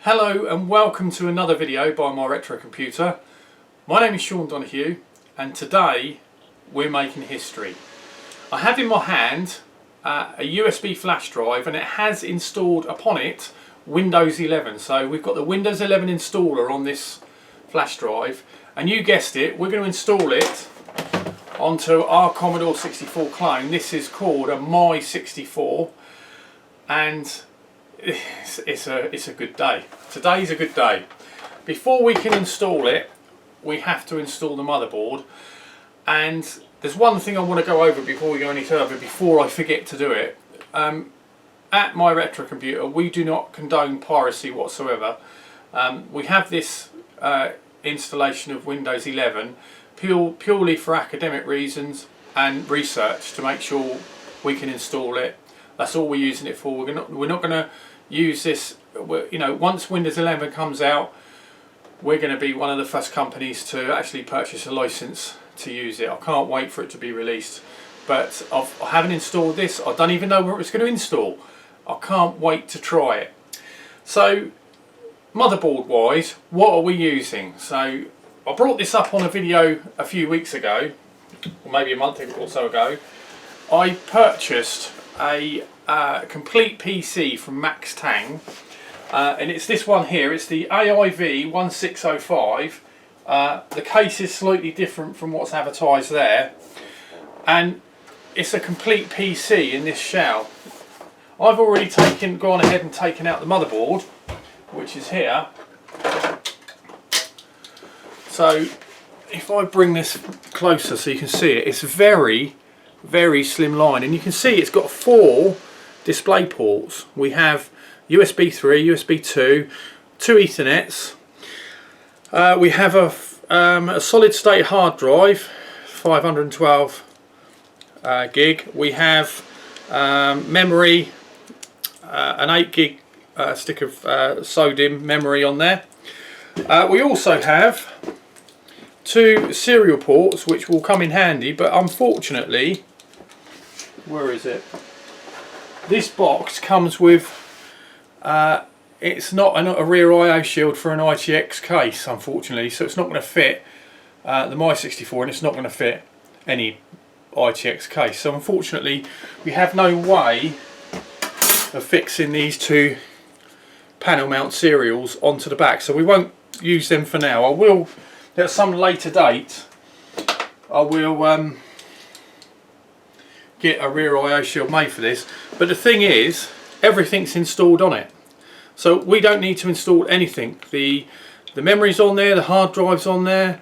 Hello and welcome to another video by my retro computer. My name is Sean Donahue and today we're making history. I have in my hand a USB flash drive and it has installed upon it Windows 11. So we've got the Windows 11 installer on this flash drive, and you guessed it, we're going to install it onto our Commodore 64 clone. This is called a My 64 and it's a good day. Today's a good day. Before we can install it, we have to install the motherboard, and there's one thing I want to go over before we go any further, before I forget to do it. At my retro computer we do not condone piracy whatsoever. We have this installation of Windows 11 purely for academic reasons and research, to make sure we can install it. That's all we're using it for. We're not going to use this. You know, once Windows 11 comes out, we're going to be one of the first companies to actually purchase a license to use it. I can't wait for it to be released. But I haven't installed this. I don't even know where it's going to install. I can't wait to try it. So, motherboard wise, what are we using? So, I brought this up on a video a few weeks ago, or maybe a month or so ago. I purchased a complete PC from Max Tang, and it's this one here. It's the AIV 1605. The case is slightly different from what's advertised there, and it's a complete PC in this shell. I've already gone ahead and taken out the motherboard, which is here. So if I bring this closer so you can see it, it's very slim line, and you can see it's got 4 display ports. We have USB 3, USB 2, 2 Ethernets. We have a solid state hard drive, 512 gig. We have memory, an 8 gig stick of SODIMM memory on there. We also have 2 serial ports which will come in handy, but unfortunately, where is it? This box comes with, it's not a rear I/O shield for an ITX case, unfortunately, so it's not going to fit the My 64, and it's not going to fit any ITX case. So unfortunately, we have no way of fixing these 2 panel mount serials onto the back, so we won't use them for now. I will, at some later date, I will get a rear I/O shield made for this, but the thing is, everything's installed on it, so we don't need to install anything. The memory's on there, the hard drive's on there,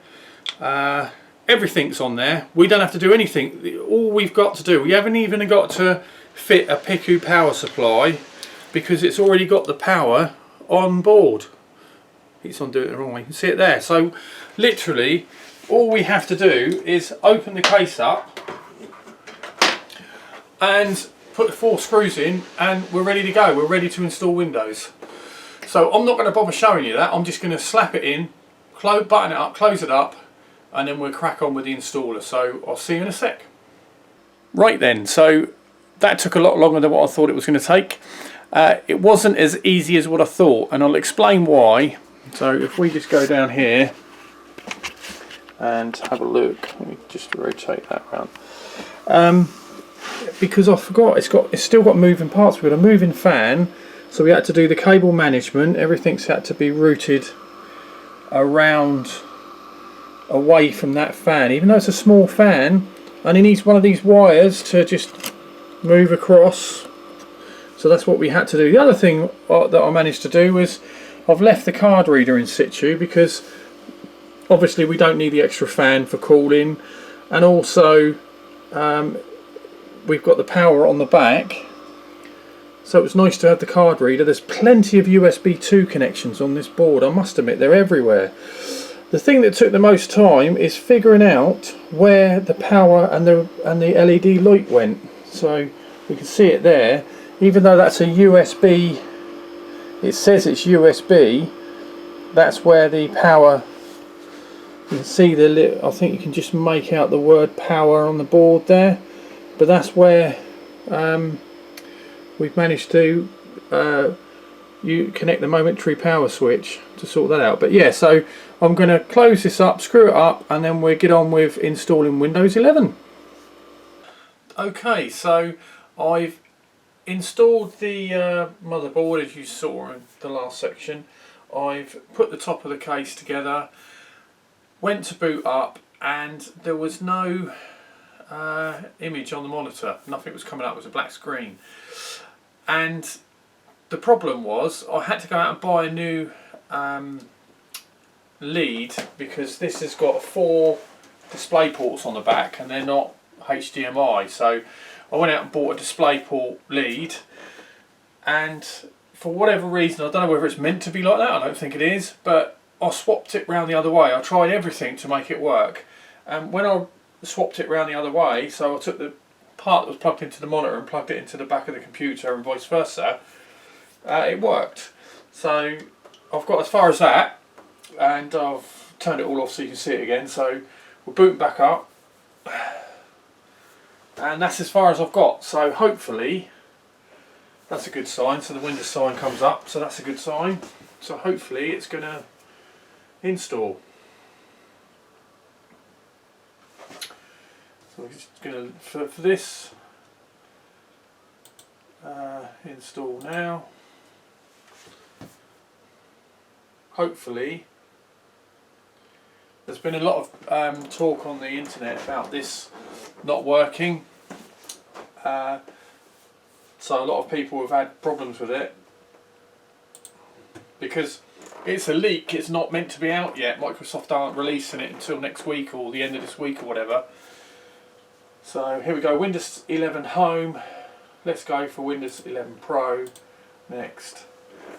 everything's on there. We don't have to do anything. All we've got to do, we haven't even got to fit a PICU power supply, because it's already got the power on board. It's on doing it the wrong way, you can see it there. So literally all we have to do is open the case up and put the 4 screws in, and we're ready to go. We're ready to install Windows. So I'm not going to bother showing you that. I'm just going to slap it in, button it up, close it up, and then we'll crack on with the installer. So I'll see you in a sec. Right then, so that took a lot longer than what I thought it was going to take. It wasn't as easy as what I thought, and I'll explain why. So if we just go down here and have a look, let me just rotate that round. Because I forgot, it's still got moving parts. We've got a moving fan, so we had to do the cable management. Everything's had to be routed around away from that fan, even though it's a small fan, and it needs one of these wires to just move across. So that's what we had to do. The other thing that I managed to do was I've left the card reader in situ, because obviously we don't need the extra fan for cooling, and also we've got the power on the back, so it was nice to have the card reader. There's plenty of USB 2 connections on this board, I must admit, they're everywhere. The thing that took the most time is figuring out where the power and the LED light went. So we can see it there, even though that's a USB, it says it's USB, that's where the power, you can see I think you can just make out the word power on the board there, but that's where we've managed to you connect the momentary power switch to sort that out. But yeah, so I'm going to close this up, screw it up, and then we'll get on with installing Windows 11. Okay, so I've installed the motherboard as you saw in the last section. I've put the top of the case together, went to boot up, and there was no image on the monitor. Nothing was coming up, it was a black screen. And the problem was I had to go out and buy a new lead, because this has got 4 display ports on the back and they're not HDMI. So I went out and bought a DisplayPort lead, and for whatever reason, I don't know whether it's meant to be like that, I don't think it is, but I swapped it round the other way. I tried everything to make it work, and when I swapped it round the other way, so I took the part that was plugged into the monitor and plugged it into the back of the computer and vice versa, it worked. So I've got as far as that, and I've turned it all off so you can see it again. So we're booting back up, and that's as far as I've got. So hopefully that's a good sign. So the Windows sign comes up, so that's a good sign. So hopefully it's going to install. So we're just going to, for this, install now. Hopefully, there's been a lot of talk on the internet about this not working. So a lot of people have had problems with it because it's a leak. It's not meant to be out yet. Microsoft aren't releasing it until next week or the end of this week or whatever. So here we go, Windows 11 Home. Let's go for Windows 11 Pro next.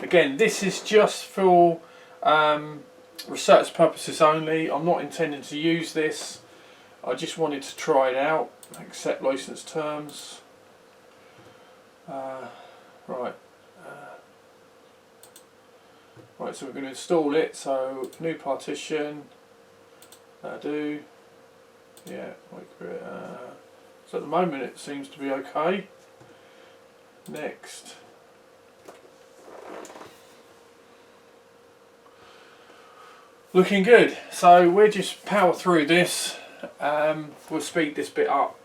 Again, this is just for research purposes only. I'm not intending to use this. I just wanted to try it out. Accept license terms. Right, so we're going to install it. So new partition. Do. Yeah. So at the moment it seems to be okay. Next. Looking good. So we'll just power through this. We'll speed this bit up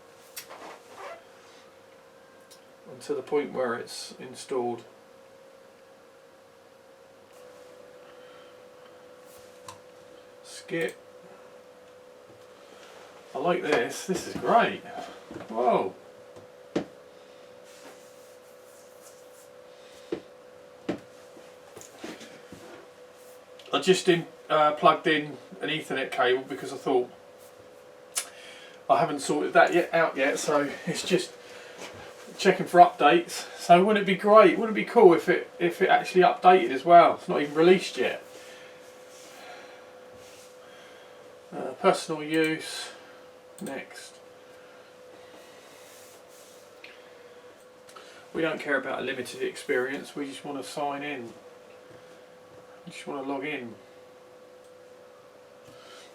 to the point where it's installed. Skip. I like this. This is great. Whoa. I just plugged in an Ethernet cable because I thought I haven't sorted that out yet, so it's just checking for updates. So wouldn't it be great? Wouldn't it be cool if it actually updated as well? It's not even released yet. Personal use. Next. We don't care about a limited experience. We just want to sign in. We just want to log in.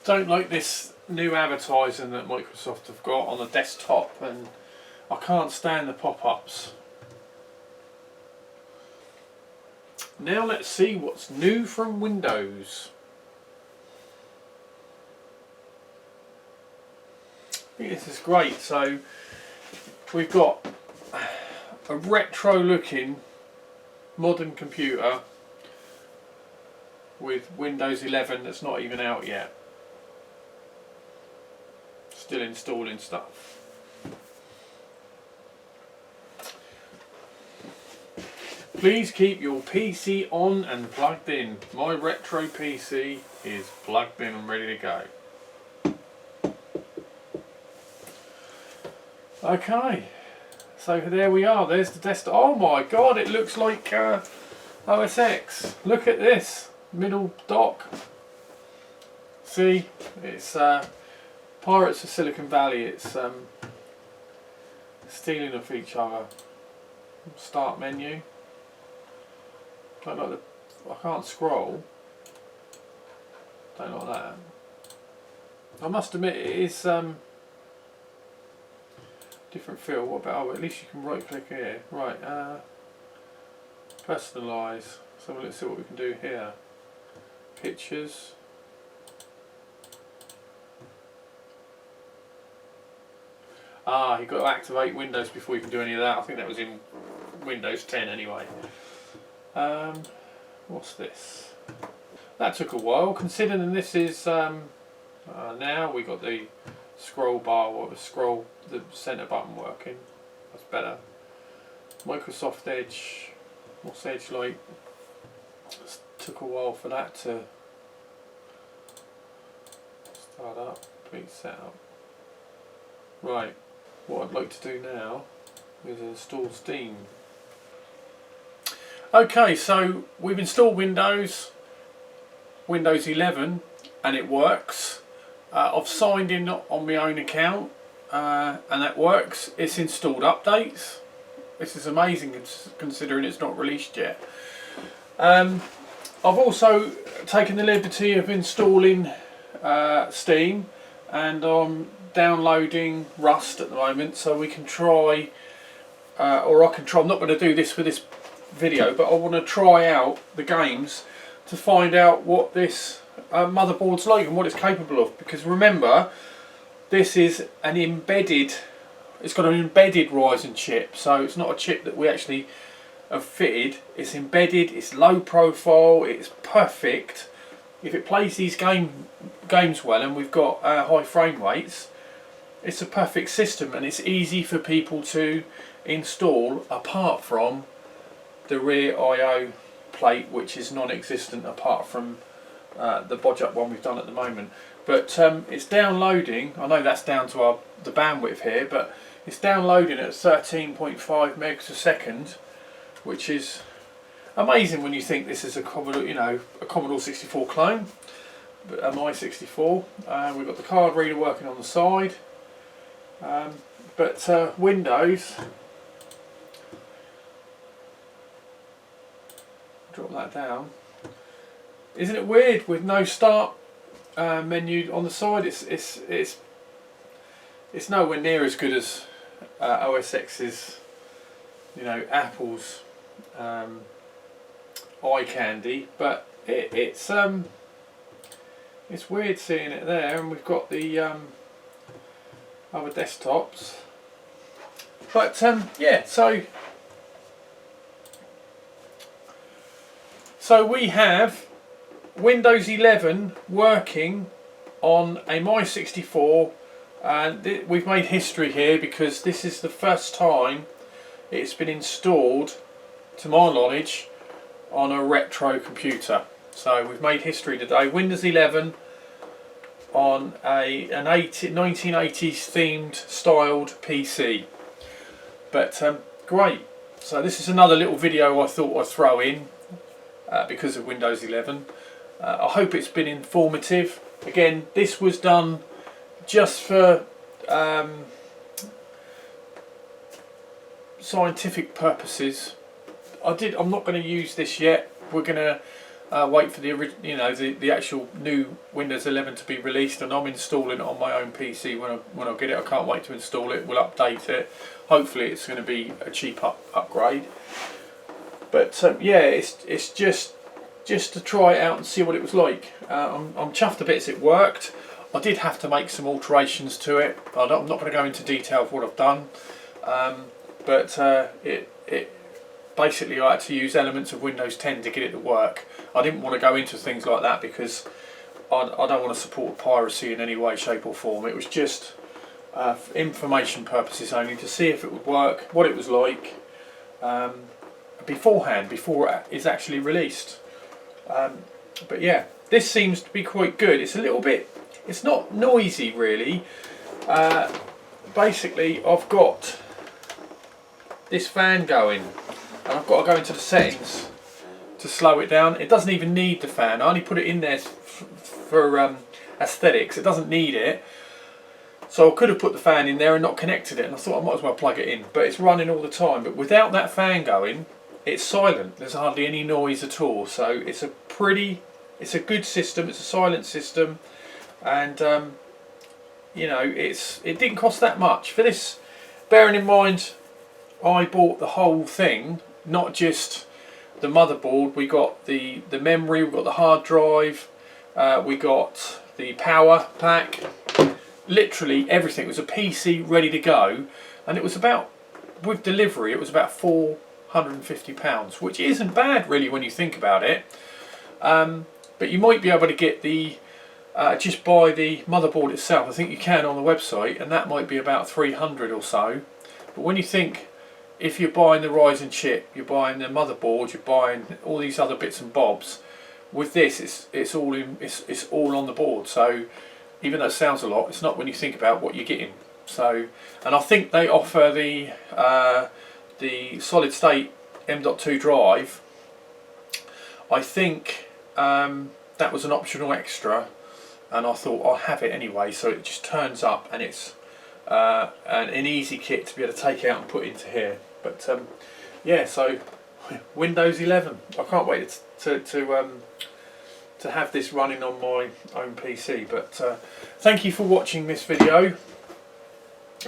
Don't like this new advertising that Microsoft have got on the desktop, and I can't stand the pop-ups. Now let's see what's new from Windows. I think this is great. So we've got a retro looking modern computer with Windows 11 that's not even out yet. Still installing stuff. Please keep your PC on and plugged in. My retro PC is plugged in and ready to go. Okay, so there we are. There's the desktop. Oh my god, it looks like OS X. Look at this middle dock. See, it's Pirates of Silicon Valley. It's stealing off each other. Start menu. Don't like the. I can't scroll. Don't like that. I must admit, it is different feel. What about? Oh, at least you can right click here. Right. Personalise. So let's see what we can do here. Pictures. Ah, you've got to activate Windows before you can do any of that. I think that was in Windows 10 anyway. What's this? That took a while, considering this is now we got the scroll bar or the centre button working. That's better. Microsoft Edge. What's Edge like? It took a while for that to start up. Please set up. Right. What I'd like to do now is install Steam. Okay, so we've installed Windows 11, and it works. I've signed in on my own account, and that works. It's installed updates. This is amazing considering it's not released yet. I've also taken the liberty of installing Steam, and I'm downloading Rust at the moment, so we can try, or I can try. I'm not going to do this for this video, but I want to try out the games to find out what this motherboard's like and what it's capable of. Because remember, this is an embedded. It's got an embedded Ryzen chip, so it's not a chip that we actually have fitted. It's embedded. It's low profile. It's perfect. If it plays these games well, and we've got high frame rates, it's a perfect system, and it's easy for people to install apart from the rear I/O plate, which is non-existent apart from the bodge up one we've done at the moment. But it's downloading. I know that's down to the bandwidth here, but it's downloading at 13.5 megs a second, which is amazing when you think this is a Commodore, a Commodore 64 clone, but a My64. We've got the card reader working on the side. But Windows, drop that down. Isn't it weird with no start menu on the side? It's nowhere near as good as OS X's, Apple's eye candy, but it's weird seeing it there, and we've got the other desktops. But yeah, so we have Windows 11 working on a My64, and we've made history here because this is the first time it's been installed, to my knowledge, on a retro computer. So we've made history today. Windows 11 on an 1980s themed styled PC. But great. So this is another little video I thought I'd throw in because of Windows 11. I hope it's been informative. Again, this was done just for scientific purposes. I'm not going to use this yet. We're going to wait for the actual new Windows 11 to be released, and I'm installing it on my own PC when I get it. I can't wait to install it. We'll update it. Hopefully, it's going to be a cheap upgrade. But yeah, it's just to try it out and see what it was like. I'm chuffed a bit it worked. I did have to make some alterations to it. I'm not going to go into detail of what I've done, but it basically I had to use elements of Windows 10 to get it to work. I didn't want to go into things like that because I don't want to support piracy in any way, shape or form. It was just for information purposes only, to see if it would work, what it was like beforehand, before it's actually released. But yeah, this seems to be quite good. It's a little bit, it's not noisy really. Basically I've got this fan going, and I've got to go into the settings to slow it down. It doesn't even need the fan. I only put it in there for aesthetics. It doesn't need it. So I could have put the fan in there and not connected it, and I thought I might as well plug it in. But it's running all the time. But without that fan going, it's silent. There's hardly any noise at all. So it's a good system. It's a silent system, and it didn't cost that much for this. Bearing in mind, I bought the whole thing, not just the motherboard, we got the memory, we got the hard drive, we got the power pack, literally everything. It was a PC ready to go, and it was about, with delivery, it was about £450, which isn't bad really when you think about it. But you might be able to get the just buy the motherboard itself. I think you can on the website, and that might be about 300 or so. But when you think, if you're buying the Ryzen chip, you're buying the motherboard, you're buying all these other bits and bobs, with this it's all on the board. So even though it sounds a lot, it's not when you think about what you're getting. So, and I think they offer the solid state M.2 drive. I think that was an optional extra, and I thought I'll have it anyway, so it just turns up, and it's an easy kit to be able to take out and put into here. But yeah, so Windows 11. I can't wait to have this running on my own PC. But thank you for watching this video.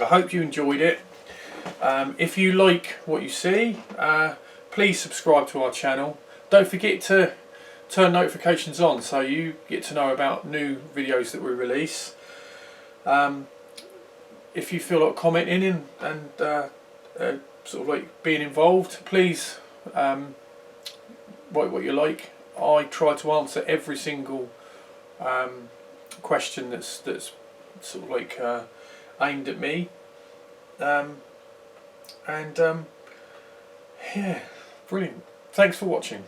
I hope you enjoyed it. If you like what you see, please subscribe to our channel. Don't forget to turn notifications on so you get to know about new videos that we release. If you feel like commenting and sort of like being involved, please write what you like. I try to answer every single question that's sort of like aimed at me. Yeah, brilliant. Thanks for watching.